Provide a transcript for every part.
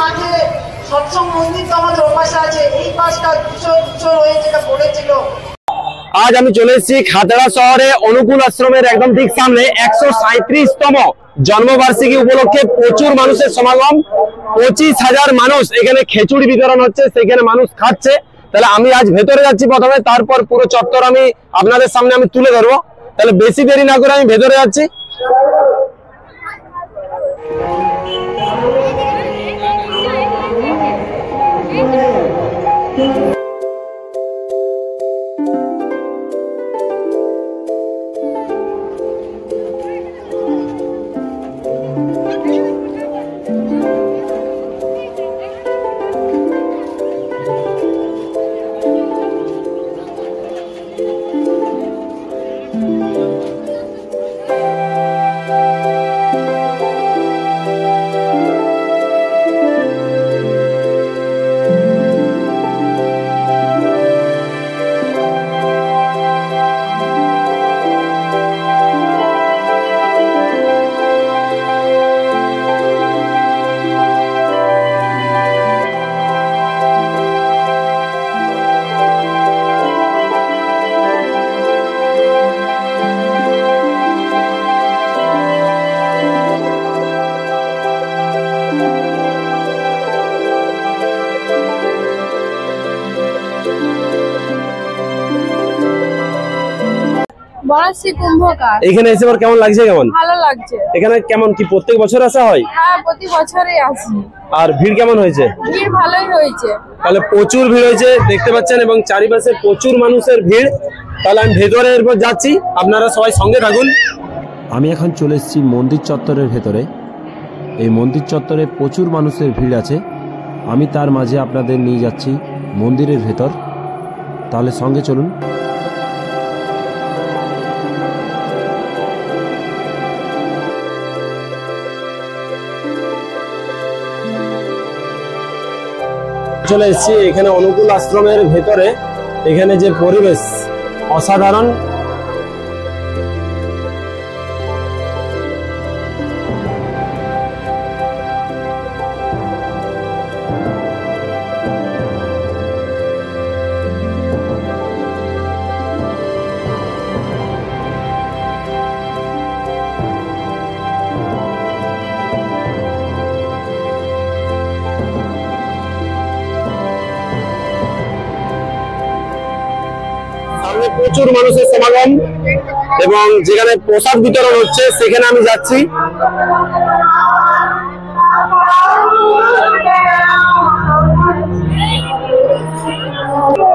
মাঠে সৎসঙ্গ মন্দির তো আমাদের ওপাশে আছে, এই পাশটা দুশো হয়ে যেটা পড়েছিল। আজ আমি চলে এসেছি খাতড়া শহরে অনুকূল আশ্রমের একদম ঠিক সামনে 137তম জন্মবার্ষিকী উপলক্ষে প্রচুর মানুষের সমাগম। 25,000 মানুষ এখানে খিচুড়ি বিতরণ হচ্ছে, সেখানে মানুষ খাচ্ছে। তাহলে আমি আজ ভেতরে যাচ্ছি প্রথমে, তারপর পুরো চত্বর আমি আপনাদের সামনে আমি তুলে ধরবো। তাহলে বেশি দেরি না করে আমি ভেতরে যাচ্ছি। এখানে এসে কেমন লাগছে? কেমন ভালো লাগছে। এখানে কেমন কি প্রত্যেক বছর আসা হয়? হ্যাঁ, প্রতি বছরই আসি। আর ভিড় কেমন হয়েছে? ভিড় ভালোই হয়েছে। তাহলে প্রচুর ভিড় হয়েছে দেখতে পাচ্ছেন, এবং চারিপাশে প্রচুর মানুষের ভিড়। তাহলে আমি ভেতরে এরপর যাচ্ছি, আপনারা সবাই সঙ্গে থাকুন। আমি এখন চলে এসেছি মন্দির চত্বরের ভেতরে। এই মন্দির চত্বরে প্রচুর মানুষের ভিড় আছে। আমি তার মাঝে আপনাদের নিয়ে যাচ্ছি মন্দিরের ভেতর। তাহলে সঙ্গে চলুন। চলে এসেছি এখানে অনুকূল আশ্রমের ভেতরে। এখানে যে পরিবেশ অসাধারণ। প্রচুর মানুষের সমাগম, এবং যেখানে প্রসাদ বিতরণ হচ্ছে সেখানে আমি যাচ্ছি।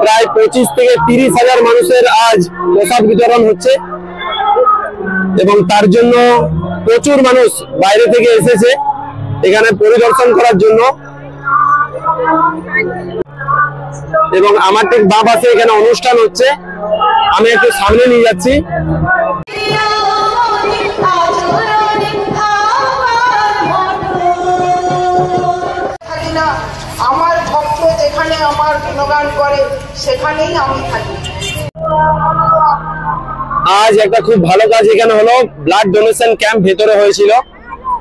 প্রায় 25 থেকে 30,000 মানুষের আজ প্রসাদ বিতরণ হচ্ছে, এবং তার জন্য প্রচুর মানুষ বাইরে থেকে এসেছে এখানে পরিদর্শন করার জন্য। এবং আমার ঠিক বাঁ পাশে এখানে অনুষ্ঠান হচ্ছে, আমি একটু সামনে নিয়ে যাচ্ছি। আমার ভক্ত যেখানে আমার গুণগান করে সেখানেই আমি থাকি। আজ একটা খুব ভালো কাজ এখানে হলো, ব্লাড ডোনেশন ক্যাম্প ভেতরে হয়েছিল।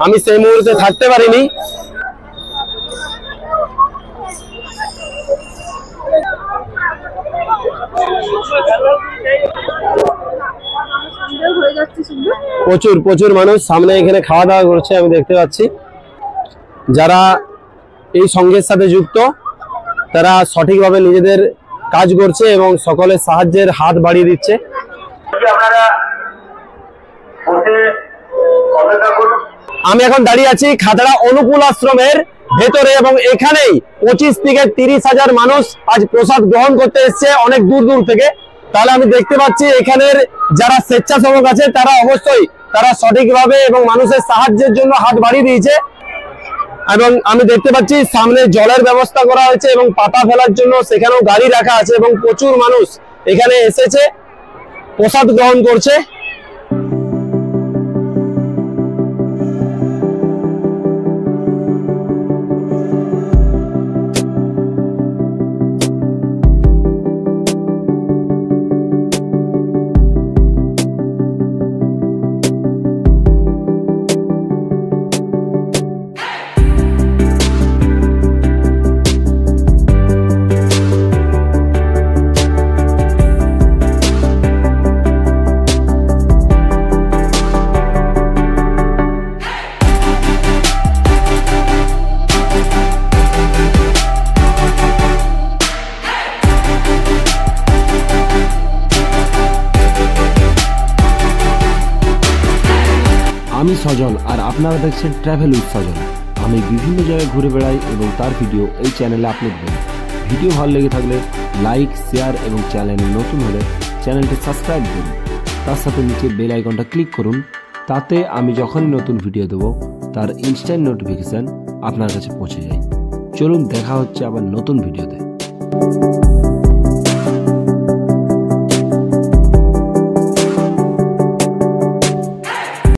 আমি সেই মুহূর্তে থাকতে পারিনি। প্রচুর মানুষ সামনে এখানে খাওয়া দাওয়া করছে, আমি দেখতে পাচ্ছি। যারা এই সংঘের সাথে যুক্ত তারা সঠিকভাবে নিজেদের কাজ করছে এবং সকলের সাহায্যের হাত বাড়িয়ে দিচ্ছে। আমি এখন দাঁড়িয়ে আছি খাতড়া অনুকূল আশ্রমের ভেতরে, এবং এখানেই 25 থেকে 30,000 মানুষ আজ প্রসাদ গ্রহণ করতে এসছে অনেক দূর দূর থেকে। তাহলে আমি দেখতে পাচ্ছি এখানের যারা স্বেচ্ছাসেবক আছে তারা অবশ্যই তারা সঠিকভাবে এবং মানুষের সাহায্যের জন্য হাত বাড়িয়ে দিয়েছে। এবং আমি দেখতে পাচ্ছি সামনে জলের ব্যবস্থা করা হয়েছে এবং পাতা ফেলার জন্য সেখানেও গাড়ি রাখা আছে, এবং প্রচুর মানুষ এখানে এসেছে প্রসাদ গ্রহণ করছে। সজল আর আপনারা দেখছেন ট্রাভেল উইথ সজল। আমি বিভিন্ন জায়গায় ঘুরে বেড়াই এবং তার ভিডিও এই চ্যানেলে আপলোড করি। ভিডিও ভালো লেগে থাকলে লাইক, শেয়ার এবং চ্যানেলে নতুন হলে চ্যানেলটি সাবস্ক্রাইব করুন। তার সাথে নিচে বেল আইকনটা ক্লিক করুন, তাতে আমি যখনই নতুন ভিডিও দেবো তার ইনস্ট্যান্ট নোটিফিকেশান আপনার কাছে পৌঁছে যায়। চলুন, দেখা হচ্ছে আবার নতুন ভিডিওতে।